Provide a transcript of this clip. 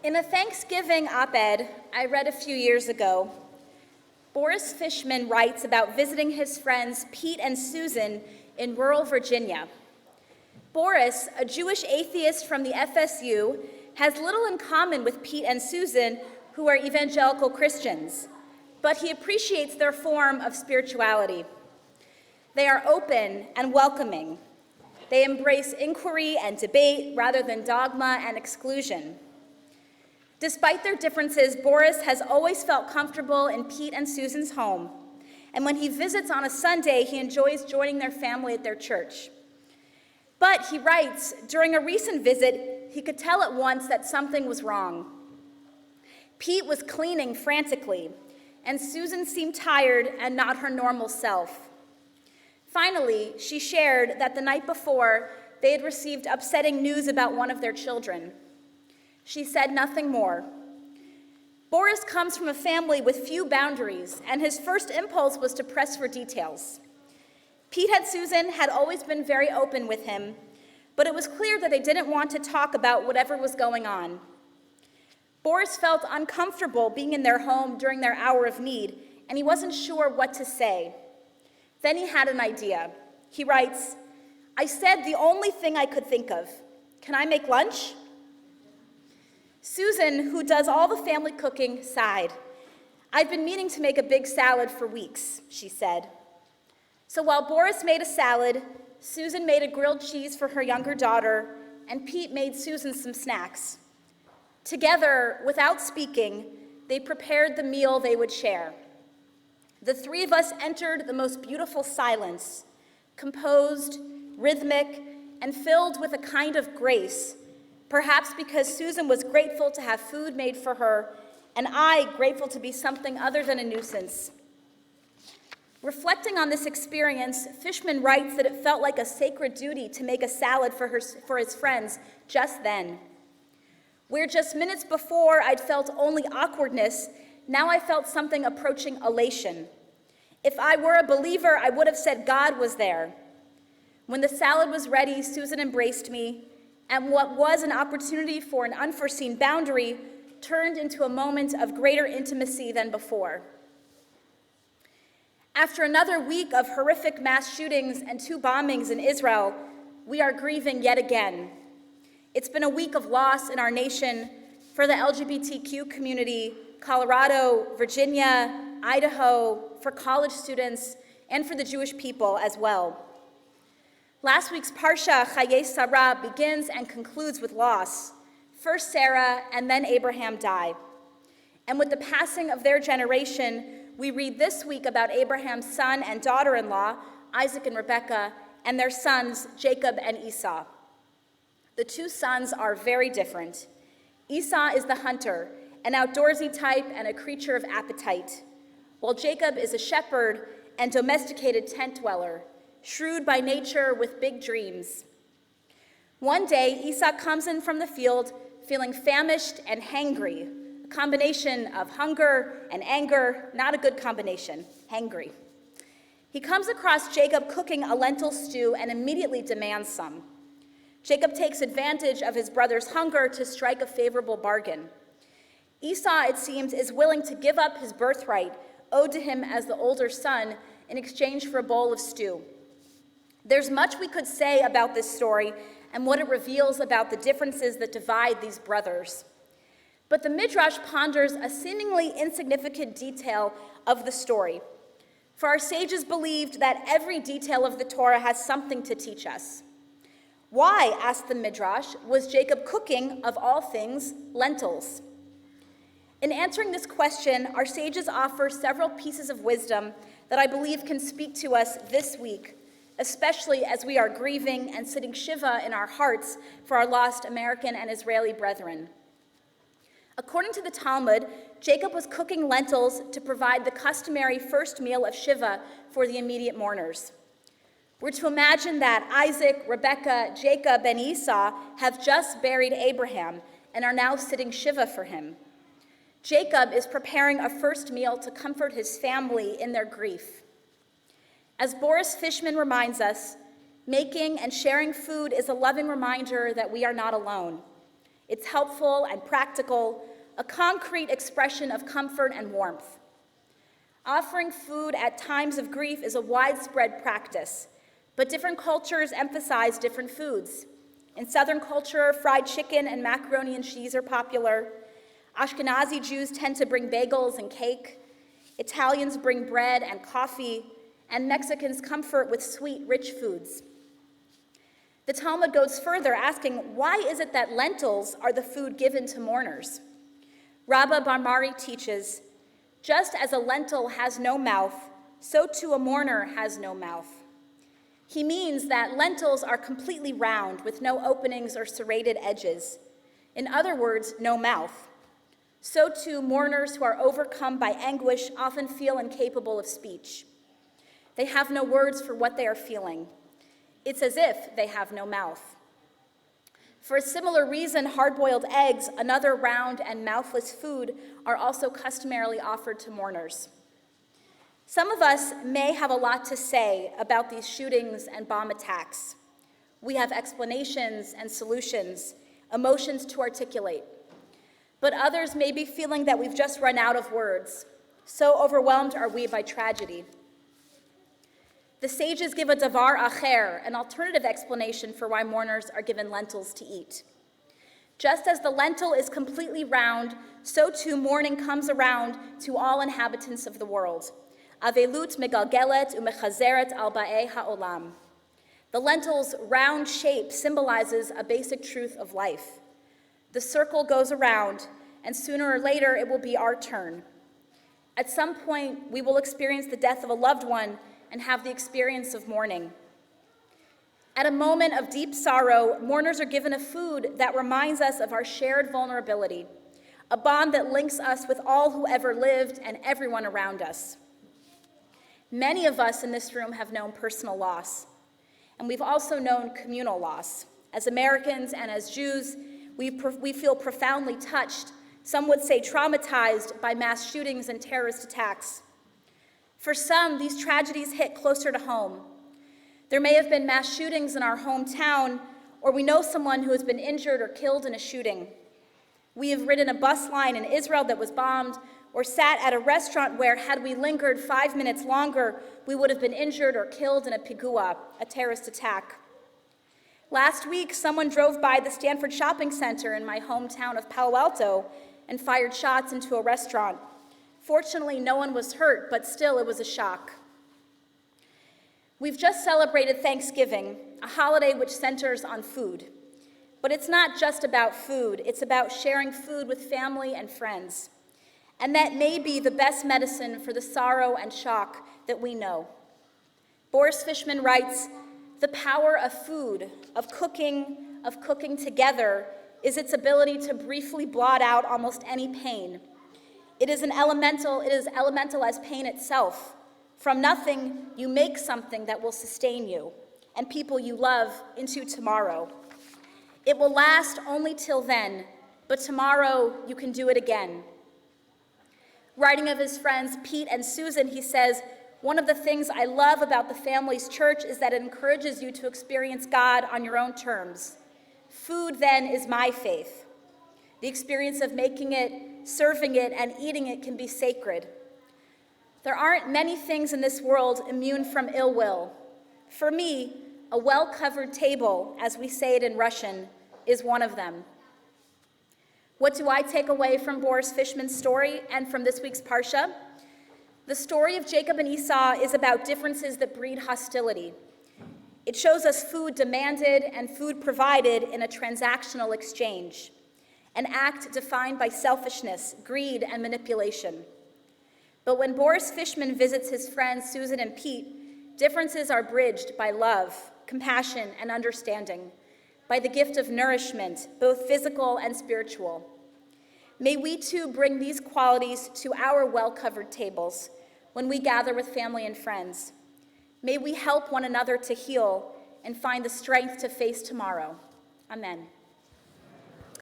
In a Thanksgiving op-ed I read a few years ago, Boris Fishman writes about visiting his friends Pete and Susan in rural Virginia. Boris, a Jewish atheist from the FSU, has little in common with Pete and Susan, who are evangelical Christians, but he appreciates their form of spirituality. They are open and welcoming. They embrace inquiry and debate rather than dogma and exclusion. Despite their differences, Boris has always felt comfortable in Pete and Susan's home, and when he visits on a Sunday, he enjoys joining their family at their church. But he writes, during a recent visit, he could tell at once that something was wrong. Pete was cleaning frantically, and Susan seemed tired and not her normal self. Finally, she shared that the night before, they had received upsetting news about one of their children. She said nothing more. Boris comes from a family with few boundaries, and his first impulse was to press for details. Pete and Susan had always been very open with him, but it was clear that they didn't want to talk about whatever was going on. Boris felt uncomfortable being in their home during their hour of need, and he wasn't sure what to say. Then he had an idea. He writes, "I said the only thing I could think of. Can I make lunch?" Susan, who does all the family cooking, sighed. "I've been meaning to make a big salad for weeks," she said. So while Boris made a salad, Susan made a grilled cheese for her younger daughter, and Pete made Susan some snacks. Together, without speaking, they prepared the meal they would share. The three of us entered the most beautiful silence, composed, rhythmic, and filled with a kind of grace, perhaps because Susan was grateful to have food made for her, and I grateful to be something other than a nuisance. Reflecting on this experience, Fishman writes that it felt like a sacred duty to make a salad for his friends just then. Where just minutes before I'd felt only awkwardness, now I felt something approaching elation. If I were a believer, I would have said God was there. When the salad was ready, Susan embraced me, and what was an opportunity for an unforeseen boundary turned into a moment of greater intimacy than before. After another week of horrific mass shootings and 2 bombings in Israel, we are grieving yet again. It's been a week of loss in our nation for the LGBTQ community, Colorado, Virginia, Idaho, for college students, and for the Jewish people as well. Last week's Parsha, Chayei Sarah, begins and concludes with loss. First Sarah and then Abraham die. And with the passing of their generation, we read this week about Abraham's son and daughter-in-law, Isaac and Rebekah, and their sons, Jacob and Esau. The 2 sons are very different. Esau is the hunter, an outdoorsy type and a creature of appetite, while Jacob is a shepherd and domesticated tent dweller, shrewd by nature with big dreams. One day, Esau comes in from the field feeling famished and hangry, a combination of hunger and anger, not a good combination, hangry. He comes across Jacob cooking a lentil stew and immediately demands some. Jacob takes advantage of his brother's hunger to strike a favorable bargain. Esau, it seems, is willing to give up his birthright, owed to him as the older son, in exchange for a bowl of stew. There's much we could say about this story and what it reveals about the differences that divide these brothers. But the Midrash ponders a seemingly insignificant detail of the story. For our sages believed that every detail of the Torah has something to teach us. Why, asked the Midrash, was Jacob cooking, of all things, lentils? In answering this question, our sages offer several pieces of wisdom that I believe can speak to us this week, especially as we are grieving and sitting Shiva in our hearts for our lost American and Israeli brethren. According to the Talmud, Jacob was cooking lentils to provide the customary first meal of Shiva for the immediate mourners. We're to imagine that Isaac, Rebekah, Jacob, and Esau have just buried Abraham and are now sitting Shiva for him. Jacob is preparing a first meal to comfort his family in their grief. As Boris Fishman reminds us, making and sharing food is a loving reminder that we are not alone. It's helpful and practical, a concrete expression of comfort and warmth. Offering food at times of grief is a widespread practice, but different cultures emphasize different foods. In Southern culture, fried chicken and macaroni and cheese are popular. Ashkenazi Jews tend to bring bagels and cake. Italians bring bread and coffee, and Mexicans comfort with sweet, rich foods. The Talmud goes further, asking, why is it that lentils are the food given to mourners? Rabbi Mari teaches, just as a lentil has no mouth, so too a mourner has no mouth. He means that lentils are completely round with no openings or serrated edges. In other words, no mouth. So too, mourners who are overcome by anguish often feel incapable of speech. They have no words for what they are feeling. It's as if they have no mouth. For a similar reason, hard-boiled eggs, another round and mouthless food, are also customarily offered to mourners. Some of us may have a lot to say about these shootings and bomb attacks. We have explanations and solutions, emotions to articulate. But others may be feeling that we've just run out of words. So overwhelmed are we by tragedy. The sages give a davar acher, an alternative explanation for why mourners are given lentils to eat. Just as the lentil is completely round, so too mourning comes around to all inhabitants of the world. Avelut megalgelet umechazeret al ba'ei ha'olam. The lentil's round shape symbolizes a basic truth of life. The circle goes around, and sooner or later it will be our turn. At some point, we will experience the death of a loved one and have the experience of mourning. At a moment of deep sorrow, mourners are given a food that reminds us of our shared vulnerability, a bond that links us with all who ever lived and everyone around us. Many of us in this room have known personal loss, and we've also known communal loss. As Americans and as Jews, we feel profoundly touched, some would say traumatized, by mass shootings and terrorist attacks. For some, these tragedies hit closer to home. There may have been mass shootings in our hometown, or we know someone who has been injured or killed in a shooting. We have ridden a bus line in Israel that was bombed, or sat at a restaurant where, had we lingered 5 minutes longer, we would have been injured or killed in a pigua, a terrorist attack. Last week, someone drove by the Stanford Shopping Center in my hometown of Palo Alto and fired shots into a restaurant. Fortunately, no one was hurt, but still it was a shock. We've just celebrated Thanksgiving, a holiday which centers on food. But it's not just about food, it's about sharing food with family and friends. And that may be the best medicine for the sorrow and shock that we know. Boris Fishman writes, "The power of food, of cooking together, is its ability to briefly blot out almost any pain. It is elemental as pain itself. From nothing, you make something that will sustain you and people you love into tomorrow. It will last only till then, but tomorrow you can do it again." Writing of his friends Pete and Susan, he says, "One of the things I love about the family's church is that it encourages you to experience God on your own terms. Food, then, is my faith. The experience of making it, serving it, and eating it can be sacred. There aren't many things in this world immune from ill will. For me, a well-covered table, as we say it in Russian, is one of them." What do I take away from Boris Fishman's story and from this week's Parsha? The story of Jacob and Esau is about differences that breed hostility. It shows us food demanded and food provided in a transactional exchange, an act defined by selfishness, greed, and manipulation. But when Boris Fishman visits his friends Susan and Pete, differences are bridged by love, compassion, and understanding, by the gift of nourishment, both physical and spiritual. May we too bring these qualities to our well-covered tables when we gather with family and friends. May we help one another to heal and find the strength to face tomorrow. Amen.